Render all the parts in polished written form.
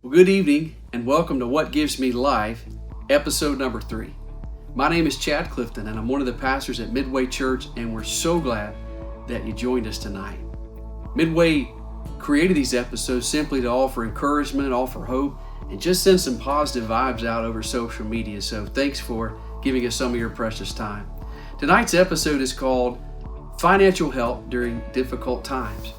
Well, good evening and welcome to What Gives Me Life, episode number 3. My name is Chad Clifton and I'm one of the pastors at Midway Church, and we're so glad that you joined us tonight. Midway created these episodes simply to offer encouragement, offer hope, and just send some positive vibes out over social media. So thanks for giving us some of your precious time. Tonight's episode is called Financial Help During Difficult Times.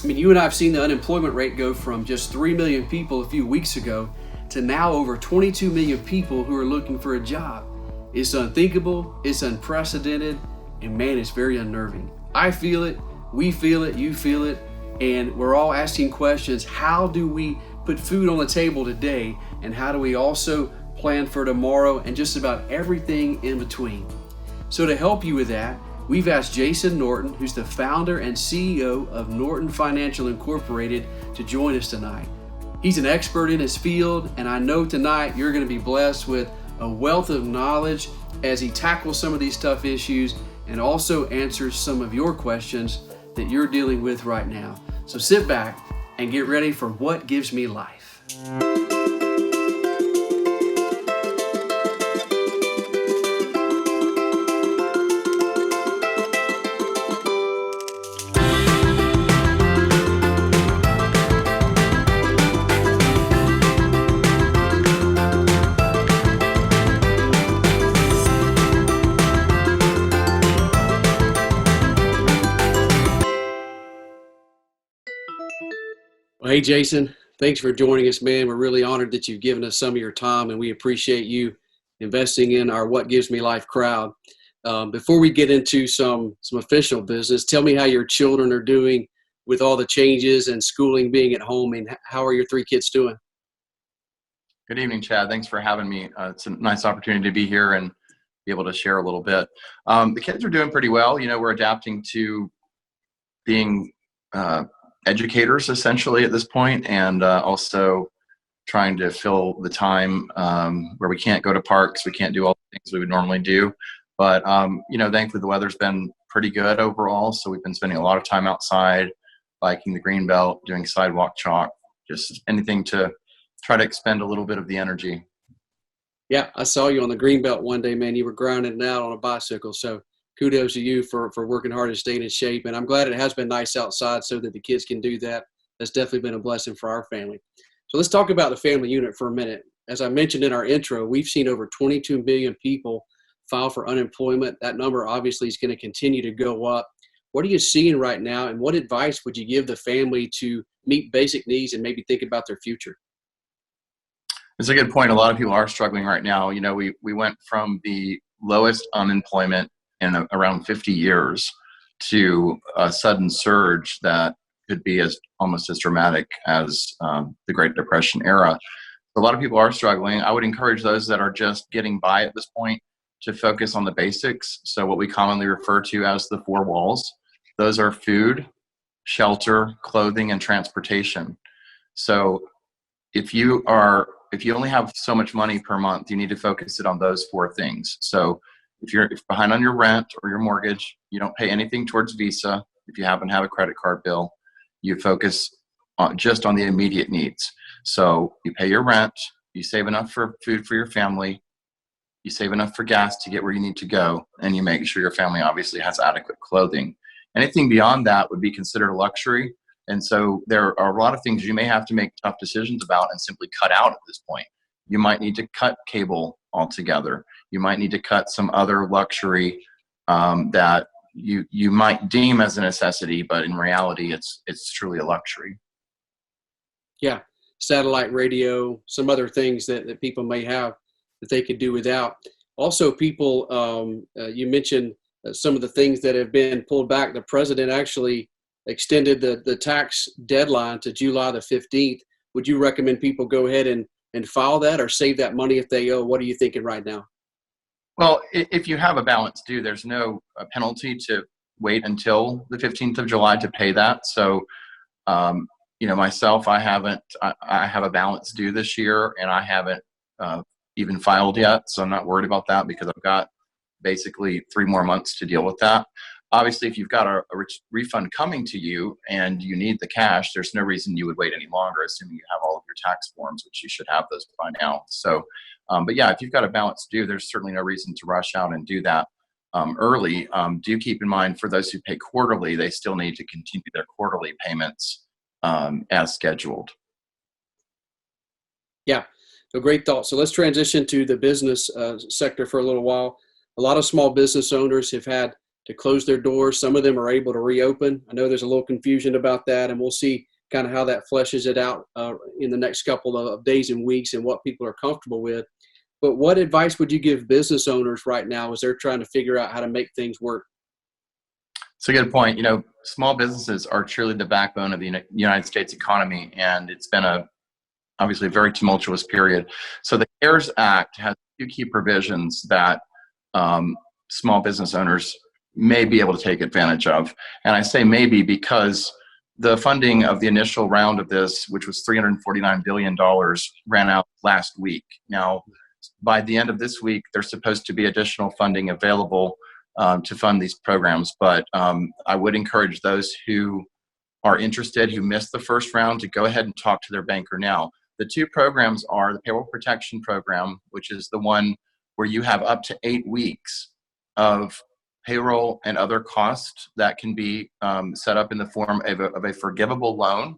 I mean, you and I have seen the unemployment rate go from just 3 million people a few weeks ago to now over 22 million people who are looking for a job. It's unthinkable, it's unprecedented, and man, it's very unnerving. I feel it, we feel it, you feel it, and we're all asking questions. How do we put food on the table today, and how do we also plan for tomorrow and just about everything in between? So to help you with that, we've asked Jason Norton, who's the founder and CEO of Norton Financial Incorporated, to join us tonight. He's an expert in his field, and I know tonight you're going to be blessed with a wealth of knowledge as he tackles some of these tough issues and also answers some of your questions that you're dealing with right now. So sit back and get ready for What Gives Me Life. Well, hey, Jason, thanks for joining us, man. We're really honored that you've given us some of your time, and we appreciate you investing in our What Gives Me Life crowd. Before we get into some official business, tell me how your children are doing with all the changes and schooling being at home, and how are your 3 kids doing? Good evening, Chad. Thanks for having me. It's a nice opportunity to be here and be able to share a little bit. The kids are doing pretty well. You know, we're adapting to being educators essentially at this point, and also trying to fill the time where we can't go to parks, we can't do all the things we would normally do. But thankfully the weather's been pretty good overall, so we've been spending a lot of time outside, biking the green belt, doing sidewalk chalk, just anything to try to expend a little bit of the energy. Yeah, I saw you on the green belt one day, man. You were grinding it out on a bicycle, so kudos to you for working hard and staying in shape. And I'm glad it has been nice outside so that the kids can do that. That's definitely been a blessing for our family. So let's talk about the family unit for a minute. As I mentioned in our intro, we've seen over 22 million people file for unemployment. That number obviously is going to continue to go up. What are you seeing right now, and what advice would you give the family to meet basic needs and maybe think about their future? It's a good point. A lot of people are struggling right now. You know, we went from the lowest unemployment in around 50 years to a sudden surge that could be almost as dramatic as the Great Depression era. A lot of people are struggling. I would encourage those that are just getting by at this point to focus on the basics. So what we commonly refer to as the 4 walls. Those are food, shelter, clothing, and transportation. So if you only have so much money per month, you need to focus it on those 4 things. So if you're behind on your rent or your mortgage, you don't pay anything towards Visa. If you happen to have a credit card bill, you focus just on the immediate needs. So you pay your rent, you save enough for food for your family, you save enough for gas to get where you need to go, and you make sure your family obviously has adequate clothing. Anything beyond that would be considered a luxury. And so there are a lot of things you may have to make tough decisions about and simply cut out at this point. You might need to cut cable altogether. You might need to cut some other luxury that you might deem as a necessity, but in reality, it's truly a luxury. Yeah, satellite radio, some other things that people may have that they could do without. Also, people, you mentioned some of the things that have been pulled back. The president actually extended the tax deadline to July the 15th. Would you recommend people go ahead and file that, or save that money if they owe? What are you thinking right now? Well, if you have a balance due, there's no penalty to wait until the 15th of July to pay that. So, myself, I have a balance due this year, and I haven't even filed yet. So I'm not worried about that because I've got basically 3 more months to deal with that. Obviously, if you've got a refund coming to you and you need the cash, there's no reason you would wait any longer, assuming you have all of your tax forms, which you should have those by now. So, but yeah, if you've got a balance due, there's certainly no reason to rush out and do that early. Do keep in mind, for those who pay quarterly, they still need to continue their quarterly payments as scheduled. Yeah, so great thought. So let's transition to the business sector for a little while. A lot of small business owners have had to close their doors. Some of them are able to reopen. I know there's a little confusion about that, and we'll see kind of how that fleshes it out in the next couple of days and weeks and what people are comfortable with. But what advice would you give business owners right now as they're trying to figure out how to make things work? It's a good point. Small businesses are truly the backbone of the United States economy, and it's been obviously a very tumultuous period. So the CARES Act has a few key provisions that small business owners may be able to take advantage of. And I say maybe because the funding of the initial round of this, which was $349 billion, ran out last week. Now, by the end of this week, there's supposed to be additional funding available to fund these programs. But I would encourage those who are interested, who missed the first round, to go ahead and talk to their banker now. The two programs are the Payroll Protection Program, which is the one where you have up to 8 weeks of payroll and other costs that can be set up in the form of a forgivable loan,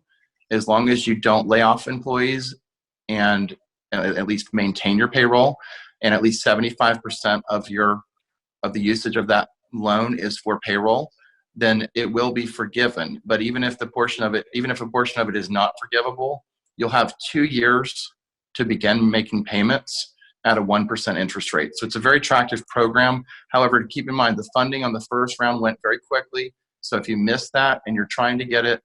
as long as you don't lay off employees and at least maintain your payroll, and at least 75% of the usage of that loan is for payroll, then it will be forgiven. But even if a portion of it is not forgivable, you'll have 2 years to begin making payments at a 1% interest rate. So it's a very attractive program. However, keep in mind, the funding on the first round went very quickly. So if you missed that and you're trying to get it,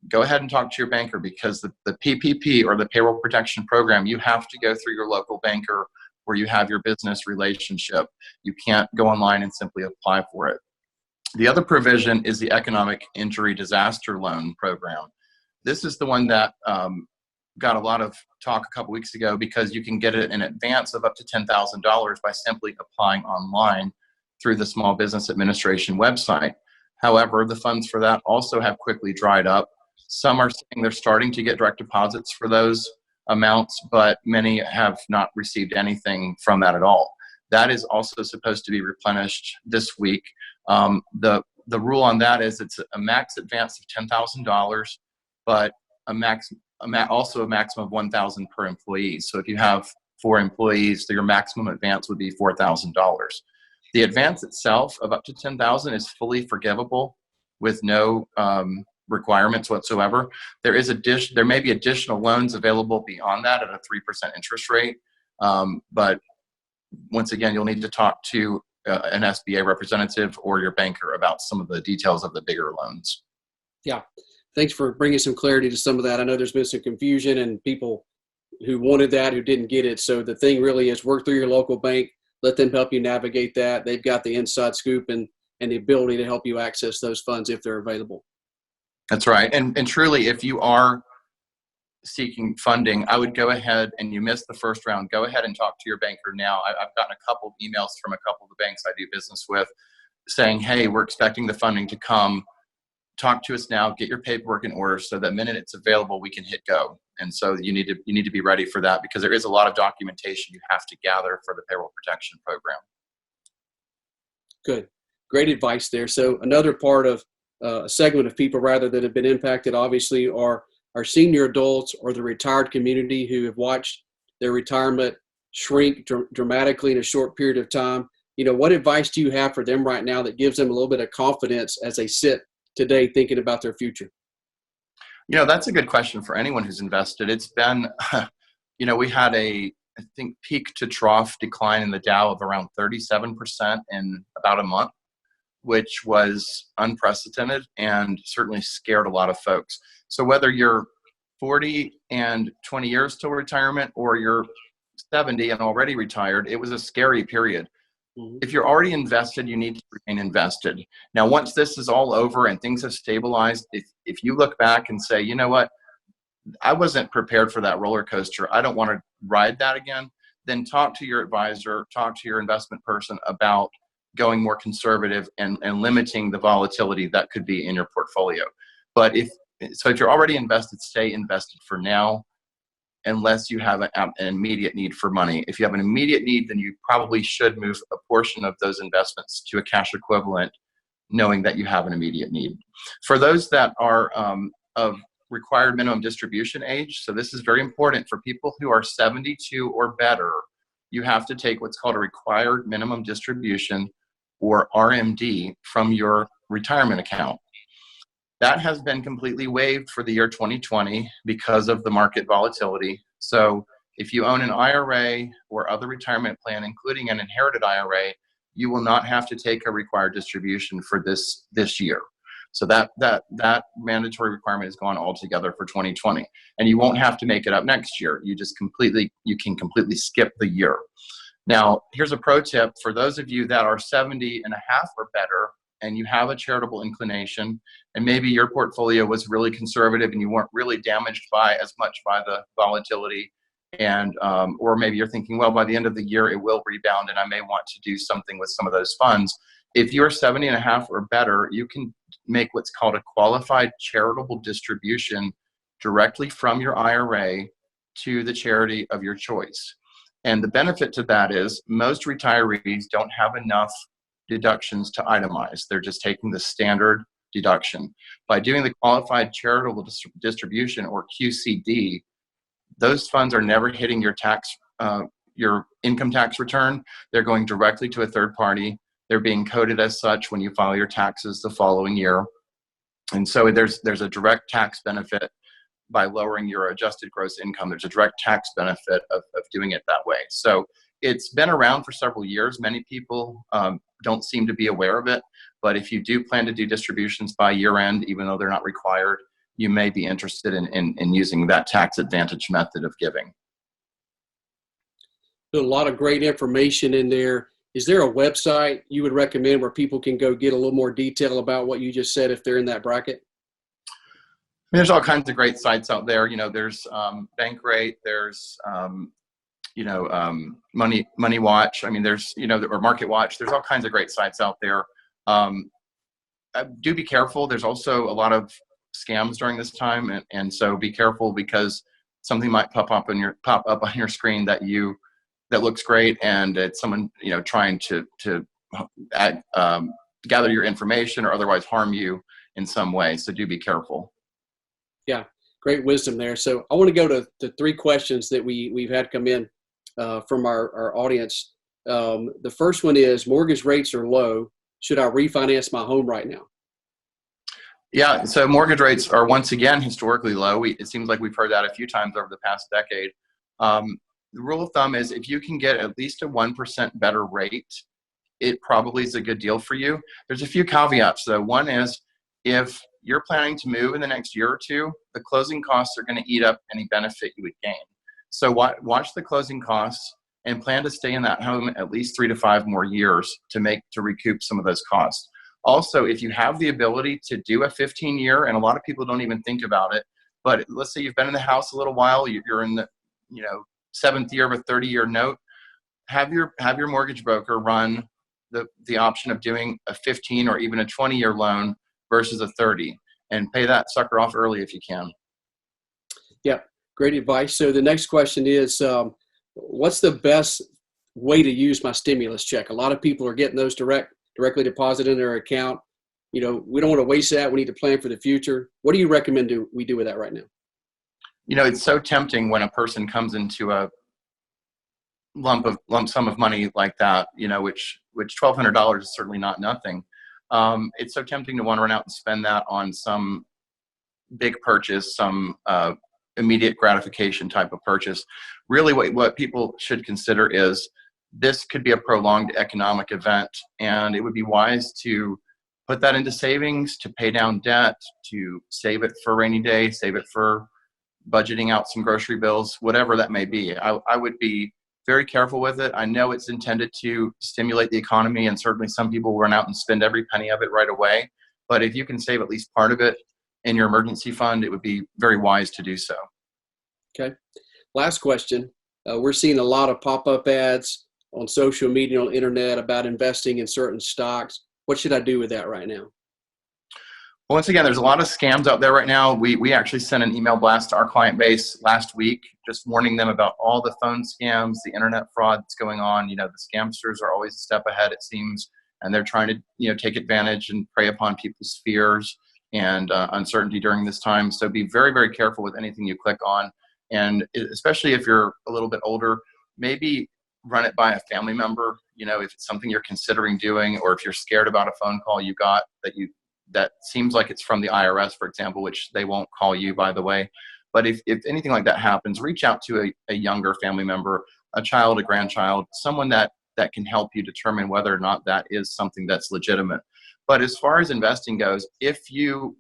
go ahead and talk to your banker, because the PPP, or the Payroll Protection Program, you have to go through your local banker where you have your business relationship. You can't go online and simply apply for it. The other provision is the Economic Injury Disaster Loan Program. This is the one that got a lot of talk a couple weeks ago, because you can get it in advance of up to $10,000 by simply applying online through the Small Business Administration website. However, the funds for that also have quickly dried up. Some are saying they're starting to get direct deposits for those amounts, but many have not received anything from that at all. That is also supposed to be replenished this week. The rule on that is it's a max advance of $10,000, but also a maximum of $1,000 per employee. So if you have 4 employees, your maximum advance would be $4,000. The advance itself of up to $10,000 is fully forgivable with no requirements whatsoever. There may be additional loans available beyond that at a 3% interest rate, but once again, you'll need to talk to an SBA representative or your banker about some of the details of the bigger loans. Yeah. Thanks for bringing some clarity to some of that. I know there's been some confusion and people who wanted that who didn't get it. So the thing really is, work through your local bank, let them help you navigate that. They've got the inside scoop and the ability to help you access those funds if they're available. That's right. And truly, if you are seeking funding, I would go ahead, and you missed the first round, go ahead and talk to your banker now. I've gotten a couple of emails from a couple of the banks I do business with saying, hey, we're expecting the funding to come. Talk to us now, get your paperwork in order so that the minute it's available, we can hit go. And so you need to be ready for that, because there is a lot of documentation you have to gather for the Payroll Protection Program. Good. Great advice there. So another part of a segment of people rather that have been impacted, obviously, are senior adults or the retired community who have watched their retirement shrink dramatically in a short period of time. What advice do you have for them right now that gives them a little bit of confidence as they sit today thinking about their future? That's a good question for anyone who's invested. It's been, we had I think, peak to trough decline in the Dow of around 37% in about a month, which was unprecedented and certainly scared a lot of folks. So whether you're 40 and 20 years till retirement, or you're 70 and already retired, it was a scary period. If you're already invested, you need to remain invested. Now, once this is all over and things have stabilized, if you look back and say, you know what, I wasn't prepared for that roller coaster, I don't want to ride that again, then talk to your advisor, talk to your investment person about going more conservative and limiting the volatility that could be in your portfolio. But if you're already invested, stay invested for now, unless you have an immediate need for money. If you have an immediate need, then you probably should move a portion of those investments to a cash equivalent, knowing that you have an immediate need. For those that are of required minimum distribution age, so this is very important for people who are 72 or better, you have to take what's called a required minimum distribution, or RMD, from your retirement account. That has been completely waived for the year 2020 because of the market volatility. So if you own an IRA or other retirement plan, including an inherited IRA, you will not have to take a required distribution for this year. So that mandatory requirement is gone altogether for 2020, and you won't have to make it up next year. You can completely skip the year. Now, here's a pro tip for those of you that are 70 and a half or better, and you have a charitable inclination, and maybe your portfolio was really conservative and you weren't really damaged by the volatility, and or maybe you're thinking, well, by the end of the year it will rebound and I may want to do something with some of those funds. If you're 70 and a half or better, you can make what's called a qualified charitable distribution directly from your IRA to the charity of your choice. And the benefit to that is most retirees don't have enough deductions to itemize. They're just taking the standard deduction. By doing the qualified charitable distribution, or QCD, those funds are never hitting your income tax return. They're going directly to a third party. They're being coded as such when you file your taxes the following year. And so there's a direct tax benefit by lowering your adjusted gross income. There's a direct tax benefit of doing it that way. So it's been around for several years. Many people don't seem to be aware of it, but if you do plan to do distributions by year end, even though they're not required, you may be interested in using that tax advantage method of giving. There's a lot of great information in there. Is there a website you would recommend where people can go get a little more detail about what you just said if they're in that bracket? There's all kinds of great sites out there. There's Bankrate, there's Money Watch. There's or Market Watch. There's all kinds of great sites out there. Do be careful. There's also a lot of scams during this time, and so be careful, because something might pop up on your screen that looks great, and it's someone trying to gather your information or otherwise harm you in some way. So do be careful. Yeah, great wisdom there. So I want to go to the three questions that we've had come in from our audience. The first one is, mortgage rates are low. Should I refinance my home right now? Yeah, so mortgage rates are once again historically low. It seems like we've heard that a few times over the past decade. The rule of thumb is if you can get at least a 1% better rate, it probably is a good deal for you. There's a few caveats though. One is, if you're planning to move in the next year or two, the closing costs are going to eat up any benefit you would gain. So watch the closing costs and plan to stay in that home at least 3 to 5 more years to recoup some of those costs. Also, if you have the ability to do a 15-year, and a lot of people don't even think about it, but let's say you've been in the house a little while, you're in the 7th year of a 30-year note, have your mortgage broker run the option of doing a 15 or even a 20-year loan versus a 30, and pay that sucker off early if you can. Yeah, great advice. So the next question is, what's the best way to use my stimulus check? A lot of people are getting those directly deposited in their account. We don't want to waste that. We need to plan for the future. What do you recommend we do with that right now? It's so tempting when a person comes into a lump sum of money like that, which $1,200 is certainly not nothing. It's so tempting to want to run out and spend that on some big purchase, some immediate gratification type of purchase. Really what people should consider is, this could be a prolonged economic event, and it would be wise to put that into savings, to pay down debt, to save it for a rainy day, save it for budgeting out some grocery bills, whatever that may be. I would be very careful with it. I know it's intended to stimulate the economy, and certainly some people run out and spend every penny of it right away. But if you can save at least part of it in your emergency fund, it would be very wise to do so. Okay. Last question. We're seeing a lot of pop-up ads on social media, on the internet about investing in certain stocks. What should I do with that right now? Well, once again, there's a lot of scams out there right now. We actually sent an email blast to our client base last week, just warning them about all the phone scams, the internet fraud that's going on. The scamsters are always a step ahead, it seems, and they're trying to, take advantage and prey upon people's fears and uncertainty during this time. So be very, very careful with anything you click on. And especially if you're a little bit older, maybe run it by a family member, if it's something you're considering doing, or if you're scared about a phone call you got that seems like it's from the IRS, for example, which they won't call you, by the way. But if anything like that happens, reach out to a younger family member, a child, a grandchild, someone that can help you determine whether or not that is something that's legitimate. But as far as investing goes, if you're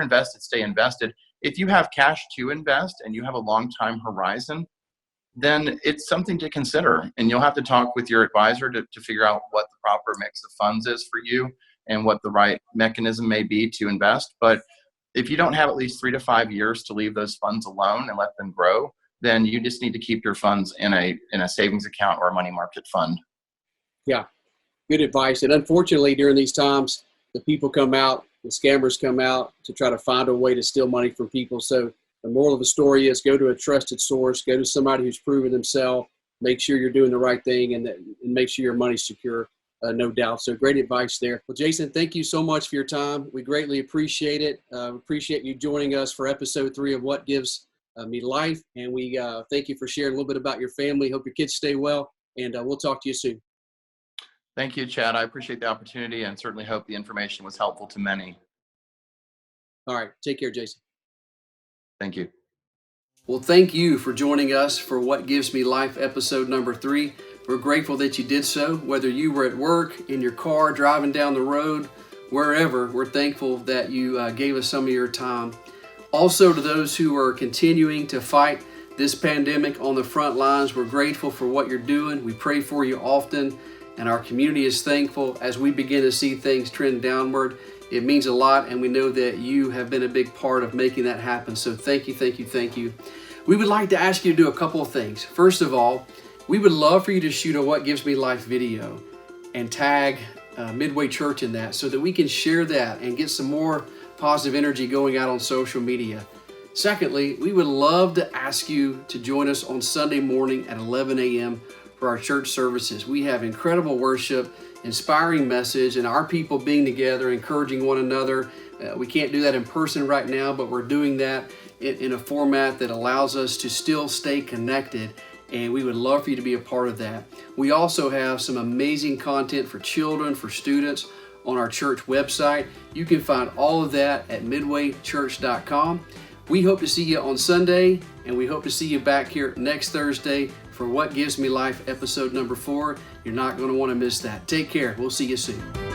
invested, stay invested. If you have cash to invest and you have a long time horizon, then it's something to consider. And you'll have to talk with your advisor to figure out what the proper mix of funds is for you and what the right mechanism may be to invest. But if you don't have at least 3 to 5 years to leave those funds alone and let them grow, then you just need to keep your funds in a savings account or a money market fund. Yeah, good advice. And unfortunately, during these times, the scammers come out to try to find a way to steal money from people. So the moral of the story is go to a trusted source, go to somebody who's proven themselves, make sure you're doing the right thing, and make sure your money's secure. No doubt. So great advice there. Well, Jason, thank you so much for your time. We greatly appreciate it. Appreciate you joining us for episode 3 of What Gives Me Life. And we thank you for sharing a little bit about your family. Hope your kids stay well, and we'll talk to you soon. Thank you, Chad. I appreciate the opportunity and certainly hope the information was helpful to many. All right. Take care, Jason. Thank you. Well, thank you for joining us for What Gives Me Life, episode number 3. We're grateful that you did so. Whether you were at work, in your car, driving down the road, wherever, we're thankful that you gave us some of your time. Also, to those who are continuing to fight this pandemic on the front lines, we're grateful for what you're doing. We pray for you often, and our community is thankful as we begin to see things trend downward. It means a lot, and we know that you have been a big part of making that happen. So thank you, thank you, thank you. We would like to ask you to do a couple of things. First of all, we would love for you to shoot a What Gives Me Life video and tag Midway Church in that so that we can share that and get some more positive energy going out on social media. Secondly, we would love to ask you to join us on Sunday morning at 11 a.m. for our church services. We have incredible worship, inspiring message, and our people being together, encouraging one another. We can't do that in person right now, but we're doing that in a format that allows us to still stay connected, and we would love for you to be a part of that. We also have some amazing content for children, for students on our church website. You can find all of that at midwaychurch.com. We hope to see you on Sunday, and we hope to see you back here next Thursday for What Gives Me Life, episode number 4. You're not going to want to miss that. Take care. We'll see you soon.